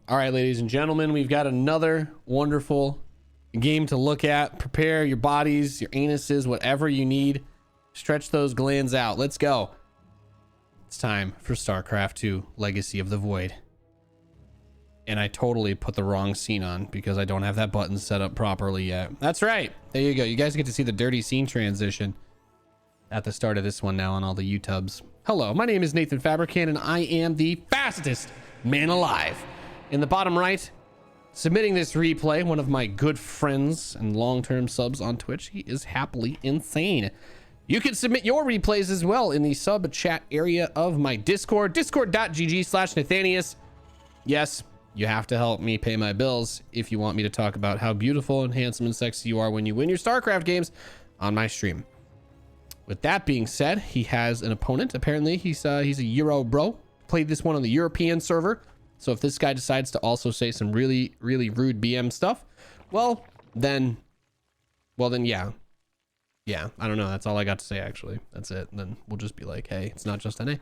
All right, ladies and gentlemen, we've got another wonderful game to look at. Prepare your bodies, your anuses, whatever you need. Stretch those glands out. Let's go. It's time for StarCraft 2 Legacy of the Void. And I totally put the wrong scene on because I don't have that button set up properly yet. That's right. There you go. You guys get to see the dirty scene transition at the start of this one now on all the YouTubes. Hello, my name is Nathan Fabricant, and I am the fastest man alive. In the bottom right, submitting this replay, one of my good friends and long-term subs on Twitch. He is happily insane. You can submit your replays as well in the sub chat area of my Discord, discord.gg/Nathanias. Yes, you have to help me pay my bills if you want me to talk about how beautiful and handsome and sexy you are when you win your StarCraft games on my stream. With that being said, he has an opponent. Apparently, he's a Euro bro. Played this one on the European server. So if this guy decides to also say some really, really rude BM stuff, well, then yeah. Yeah, I don't know. That's all I got to say, actually. That's it. And then we'll just be like, hey, it's not just NA.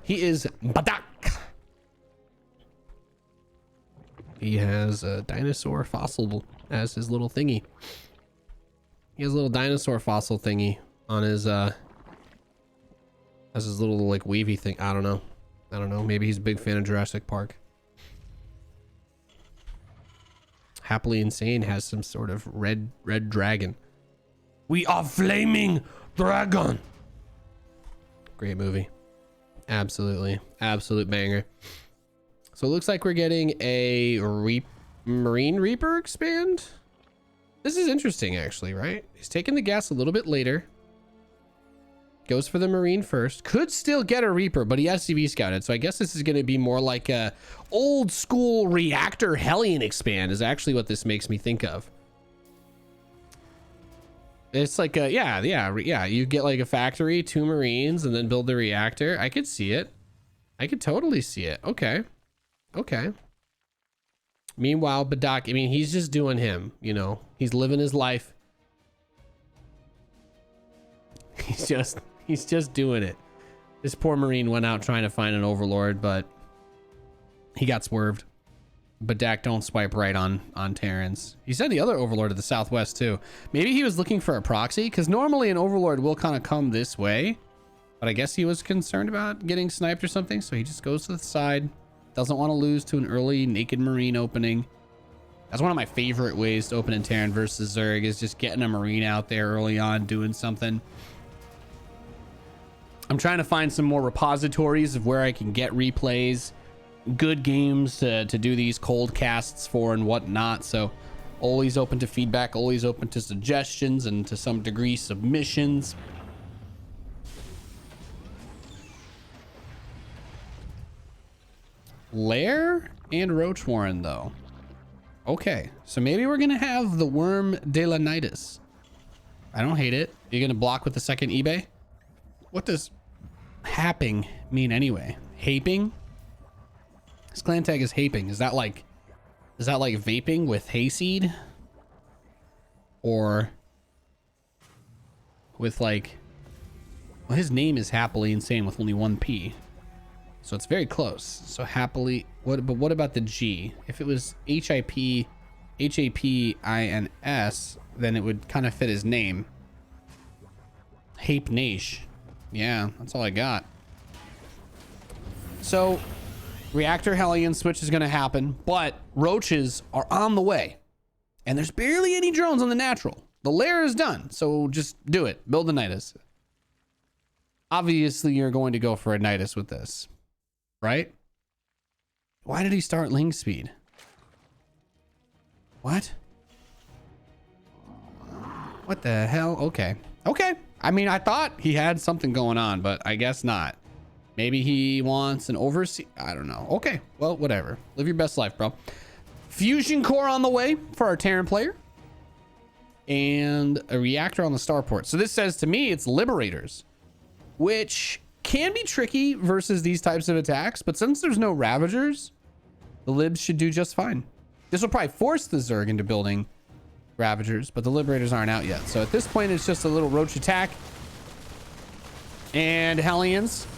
He is Badak. He has a dinosaur fossil as his little thingy. He has a little dinosaur fossil thingy on his, as his little, like, wavy thing. I don't know. Maybe he's a big fan of Jurassic Park. Happily Insane has some sort of red dragon. We are flaming dragon. Great movie. Absolutely. Absolute banger. So it looks like we're getting a Marine Reaper expand. This is interesting, actually, right? He's taking the gas a little bit later. Goes for the Marine first. Could still get a Reaper, but he has CV scouted. So I guess this is going to be more like a old school reactor Hellion expand is actually what this makes me think of. It's like a, yeah. You get like a factory, 2 Marines, and then build the reactor. I could see it. I could totally see it. Okay. Meanwhile, Badak, I mean, he's just doing him, you know. He's living his life. He's just doing it. This poor Marine went out trying to find an Overlord, but he got swerved. Badak don't swipe right on Terrans. He said the other Overlord to the southwest too. Maybe he was looking for a proxy, because normally an Overlord will kind of come this way, but I guess he was concerned about getting sniped or something, so he just goes to the side. Doesn't want to lose to an early naked Marine opening. That's one of my favorite ways to open in Terran versus Zerg, is just getting a Marine out there early on doing something. I'm trying to find some more repositories of where I can get replays, good games to do these cold casts for and whatnot. So always open to feedback, always open to suggestions and to some degree submissions. Lair and Roach Warren though. Okay, so maybe we're gonna have the Worm de la Nidus. I don't hate it. You're gonna block with the second eBay? What does happing mean anyway? Haping? His clan tag is haping. Is that like vaping with hayseed? Or with like, well, his name is Happily Insane with only 1 P. So it's very close. So happily, but what about the G? If it was HAPINS, then it would kind of fit his name. Hape Nash. Yeah, that's all I got. So reactor Hellion switch is going to happen, but roaches are on the way. And there's barely any drones on the natural. The lair is done, so just do it. Build a Nidus. Obviously, you're going to go for a Nidus with this, right? Why did he start Ling speed? What? What the hell? Okay. I mean, I thought he had something going on, but I guess not. Maybe he wants an overseas. I don't know. Okay, well, whatever. Live your best life, bro. Fusion core on the way for our Terran player. And a reactor on the starport. So this says to me it's Liberators, which can be tricky versus these types of attacks. But since there's no Ravagers, the Libs should do just fine. This will probably force the Zerg into building Ravagers, but the Liberators aren't out yet. So at this point, it's just a little roach attack. And Hellions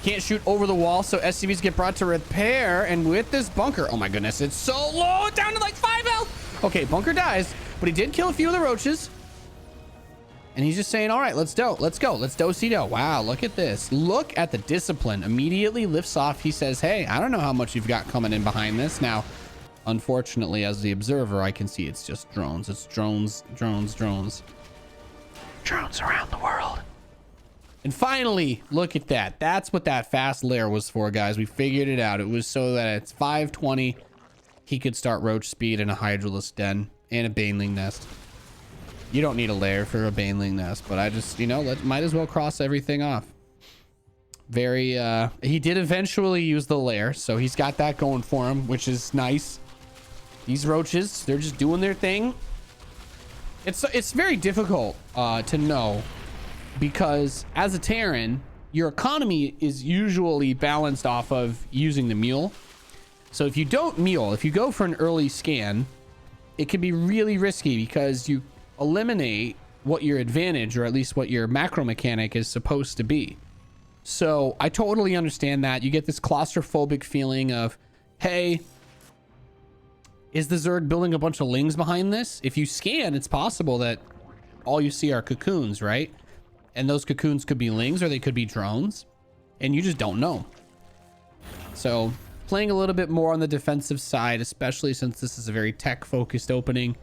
Can't shoot over the wall, so SCVs get brought to repair. And with this bunker, oh my goodness, it's so low, down to like 5 health. Okay, bunker dies, but he did kill a few of the roaches. And he's just saying, all right, let's go. Let's do-si-do. Wow, look at this. Look at the discipline. Immediately lifts off. He says, hey, I don't know how much you've got coming in behind this. Now, unfortunately, as the observer, I can see it's just drones. It's drones around the world. And finally, look at that. That's what that fast lair was for, guys. We figured it out. It was so that at 520, he could start roach speed in a hydralisk den and a baneling nest. You don't need a lair for a baneling nest, but I just, you know, might as well cross everything off. He did eventually use the lair, so he's got that going for him, which is nice. These roaches, they're just doing their thing. It's very difficult to know, because as a Terran, your economy is usually balanced off of using the mule. So if you don't mule, if you go for an early scan, it can be really risky because you eliminate what your advantage, or at least what your macro mechanic is supposed to be. So I totally understand that. You get this claustrophobic feeling of, hey, is the Zerg building a bunch of lings behind this? If you scan, it's possible that all you see are cocoons, right? And those cocoons could be lings or they could be drones, and you just don't know. So playing a little bit more on the defensive side, especially since this is a very tech focused opening,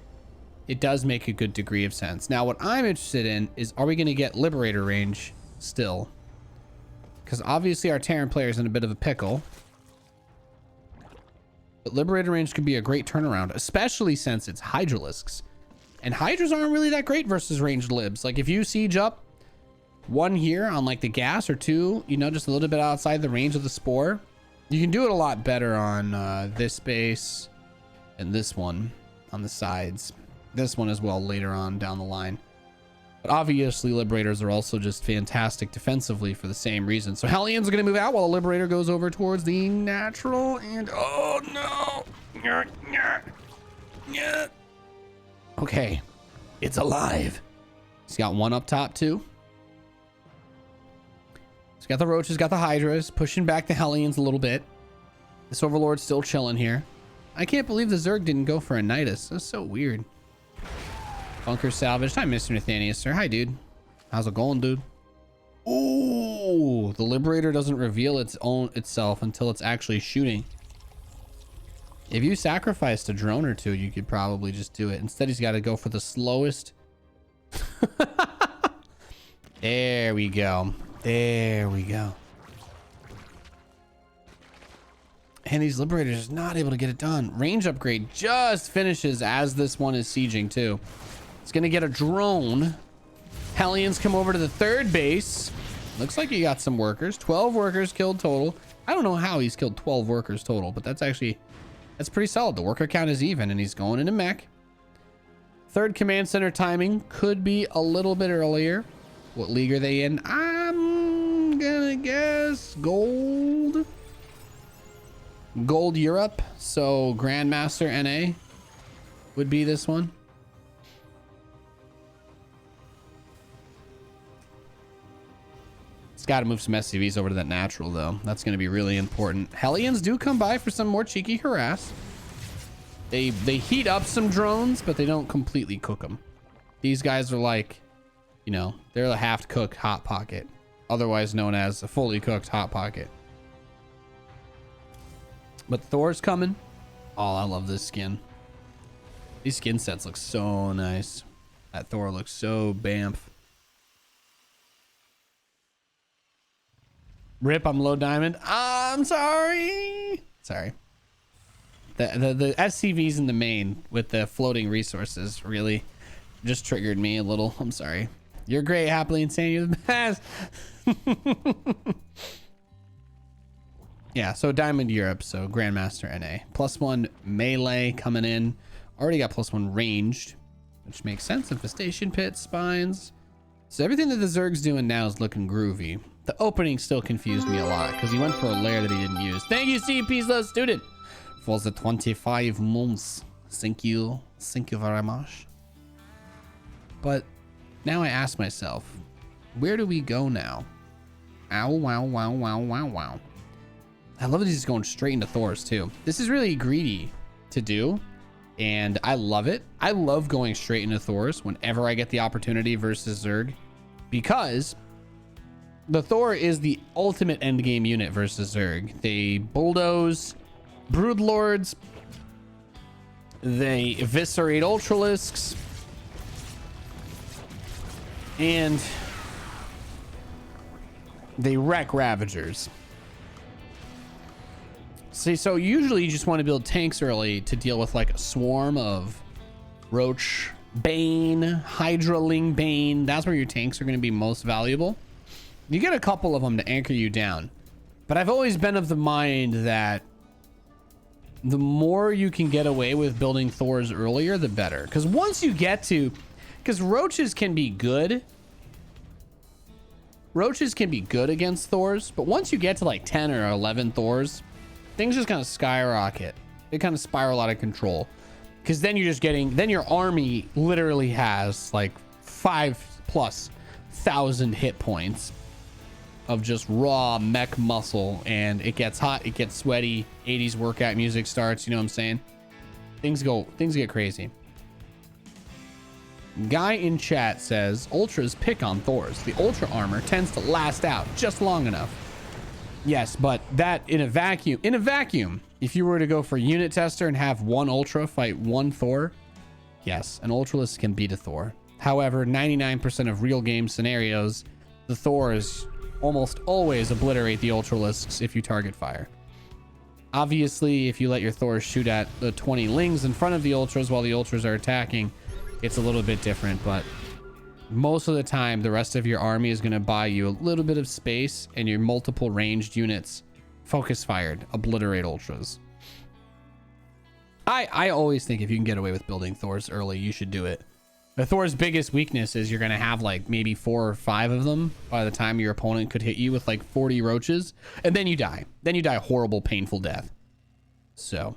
it does make a good degree of sense. Now, what I'm interested in is, are we going to get Liberator range still? Because obviously our Terran player is in a bit of a pickle. But Liberator range could be a great turnaround, especially since it's Hydralisks. And Hydras aren't really that great versus ranged libs. Like if you siege up one here on like the gas, or two, you know, just a little bit outside the range of the spore, you can do it a lot better on this base and this one on the sides. This one as well later on down the line. But obviously Liberators are also just fantastic defensively for the same reason. So Hellions are going to move out while the Liberator goes over towards the natural, and oh no. Okay, it's alive. He's got one up top too. He's got the roaches, got the hydras, pushing back the Hellions a little bit. This Overlord's still chilling here. I can't believe the Zerg didn't go for a Nidus. That's so weird. Bunker salvaged. Hi, Mr. Nathanias, sir. Hi, dude. How's it going, dude? Ooh, the Liberator doesn't reveal itself until it's actually shooting. If you sacrificed a drone or two, you could probably just do it. Instead, he's got to go for the slowest. There we go. There we go. And these Liberators is not able to get it done. Range upgrade just finishes as this one is sieging too. It's gonna get a drone. Hellions come over to the third base. Looks like he got some workers. 12 workers killed total. I don't know how he's killed 12 workers total, but that's pretty solid. The worker count is even, and he's going into mech. Third command center timing could be a little bit earlier. What league are they in? I'm gonna guess gold. Gold Europe. So Grandmaster NA would be this one. It's got to move some SCVs over to that natural though. That's going to be really important. Hellions do come by for some more cheeky harass. They heat up some drones, but they don't completely cook them. These guys are like, you know, they're a half-cooked hot pocket, otherwise known as a fully cooked hot pocket. But Thor's coming. Oh, I love this skin. These skin sets look so nice. That Thor looks so bamf. Rip, I'm low diamond. I'm sorry. Sorry. The SCVs in the main with the floating resources really just triggered me a little. I'm sorry. You're great, happily insane. You're the best. Yeah, so Diamond Europe, so Grandmaster NA. +1 melee coming in. Already got +1 ranged, which makes sense. Infestation pit, spines. So everything that the Zerg's doing now is looking groovy. The opening still confused me a lot because he went for a lair that he didn't use. Thank you, CP Slow Student, for the 25 months. Thank you. Thank you very much. But now I ask myself, where do we go now? Ow, wow, wow, wow, wow, wow. I love that he's going straight into Thor's too. This is really greedy to do, and I love it. I love going straight into Thor's whenever I get the opportunity versus Zerg, because the Thor is the ultimate endgame unit versus Zerg. They bulldoze broodlords, they eviscerate ultralisks, and they wreck ravagers. See, so usually you just want to build tanks early to deal with like a swarm of Roach Bane, Hydraling Bane. That's where your tanks are going to be most valuable. You get a couple of them to anchor you down, but I've always been of the mind that the more you can get away with building Thors earlier, the better. Because once you get to, because roaches can be good against Thors, but once you get to like 10 or 11 Thors, things just kind of skyrocket. They kind of spiral out of control, because then you're just getting, then your army literally has like 5,000+ hit points of just raw mech muscle, and it gets hot, it gets sweaty, 80s workout music starts, you know what I'm saying? Things get crazy. Guy in chat says ultras pick on Thors. The ultra armor tends to last out just long enough. Yes, but that in a vacuum, if you were to go for unit tester and have one ultra fight one Thor, yes, an ultralist can beat a Thor. However, 99% of real game scenarios, the Thors almost always obliterate the ultralisks if you target fire. Obviously, if you let your Thors shoot at the 20 lings in front of the ultras while the ultras are attacking, it's a little bit different, but most of the time the rest of your army is going to buy you a little bit of space, and your multiple ranged units focus fired obliterate ultras. I always think if you can get away with building Thors early, you should do it. The Thor's biggest weakness is you're going to have like maybe 4 or 5 of them by the time your opponent could hit you with like 40 roaches, and then you die. Then you die a horrible, painful death. So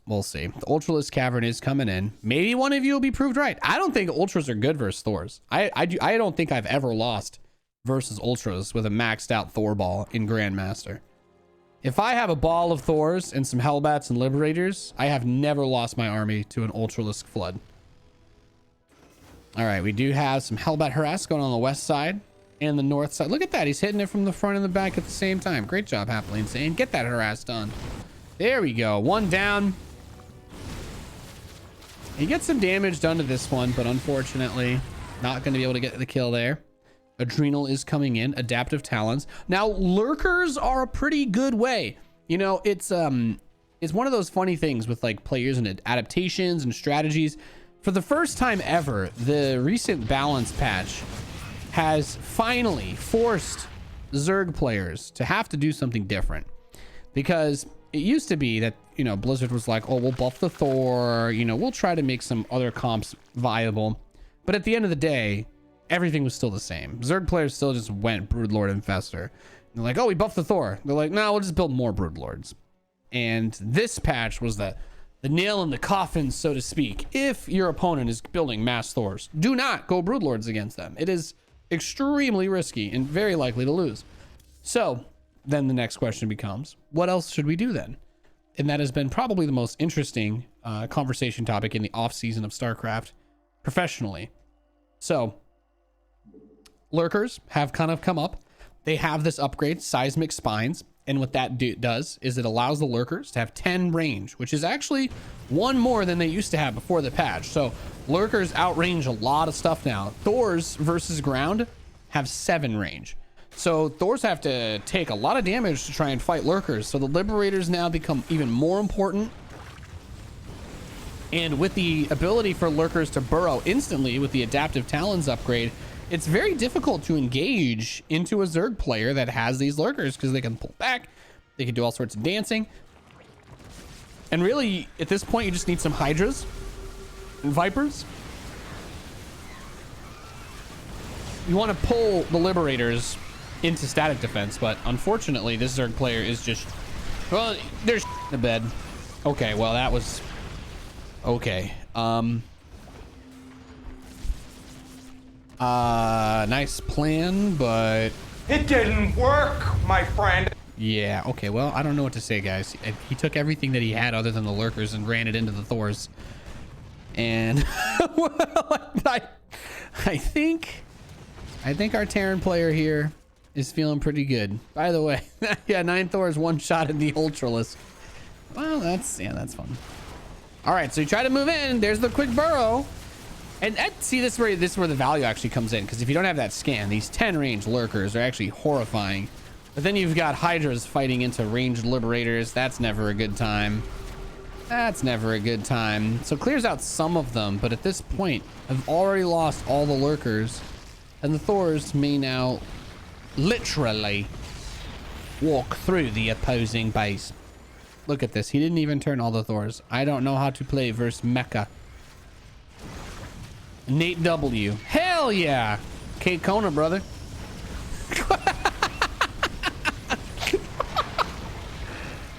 we'll see. The Ultralist Cavern is coming in. Maybe one of you will be proved right. I don't think Ultras are good versus Thors. I don't think I've ever lost versus Ultras with a maxed out Thor ball in Grandmaster. If I have a ball of Thors and some Hellbats and Liberators, I have never lost my army to an Ultralisk Flood. All right, we do have some Hellbat Harass going on the west side and the north side. Look at that. He's hitting it from the front and the back at the same time. Great job, Happily Insane. Get that Harass done. There we go. One down. He gets some damage done to this one, but unfortunately, not going to be able to get the kill there. Adrenal is coming in. Adaptive Talons. Now, lurkers are a pretty good way. You know, it's one of those funny things with like players and adaptations and strategies. For the first time ever, the recent balance patch has finally forced Zerg players to have to do something different, because it used to be that, you know, Blizzard was like, oh, we'll buff the Thor, you know, we'll try to make some other comps viable. But at the end of the day, everything was still the same. Zerg players still just went Broodlord Infestor. They're like, oh, we buffed the Thor. They're like, no, we'll just build more Broodlords. And this patch was the nail in the coffin, so to speak. If your opponent is building mass Thors, do not go Broodlords against them. It is extremely risky and very likely to lose. So then the next question becomes, what else should we do then? And that has been probably the most interesting conversation topic in the off season of StarCraft professionally. So lurkers have kind of come up. They have this upgrade, Seismic Spines, and what that does is it allows the lurkers to have 10 range, which is actually 1 more than they used to have before the patch. So lurkers outrange a lot of stuff now. Thors versus ground have 7 range. So Thors have to take a lot of damage to try and fight lurkers. So the Liberators now become even more important. And with the ability for lurkers to burrow instantly with the Adaptive Talons upgrade, it's very difficult to engage into a Zerg player that has these lurkers, because they can pull back, they can do all sorts of dancing. And really, at this point, you just need some Hydras and Vipers. You want to pull the Liberators into static defense, but unfortunately, this Zerg player is just, well, there's in the bed. Okay, well, that was okay. Nice plan, but It didn't work, my friend. yeah, okay, well, I don't know what to say, guys. He took everything that he had other than the lurkers and ran it into the Thors. And well, I think our Terran player here is feeling pretty good. By the way, yeah, 9 Thors, 1 shot at the Ultralisk. Well, that's fun. All right, so you try to move in. There's the quick burrow. And see, this is where the value actually comes in, because if you don't have that scan, these 10 range lurkers are actually horrifying. But then you've got Hydras fighting into ranged liberators. That's never a good time. That's never a good time. So clears out some of them, but at this point, I've already lost all the lurkers, and the Thors may now literally walk through the opposing base. Look at this. He didn't even turn all the Thors. I don't know how to play versus Mecha. Nate W. Hell yeah. Kate Kona, brother.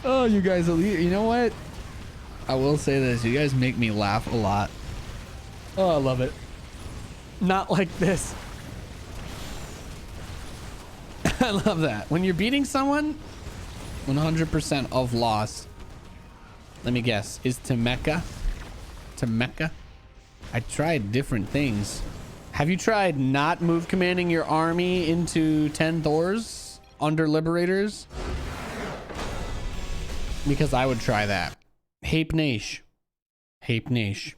Oh, you guys, you know what? I will say this. You guys make me laugh a lot. Oh, I love it. Not like this. I love that. When you're beating someone, 100% of loss. Let me guess. Is to Mecca? To Mecca? I tried different things. Have you tried not move commanding your army into 10 Thors under Liberators? Because I would try that. Hape Nash. Hape Nash.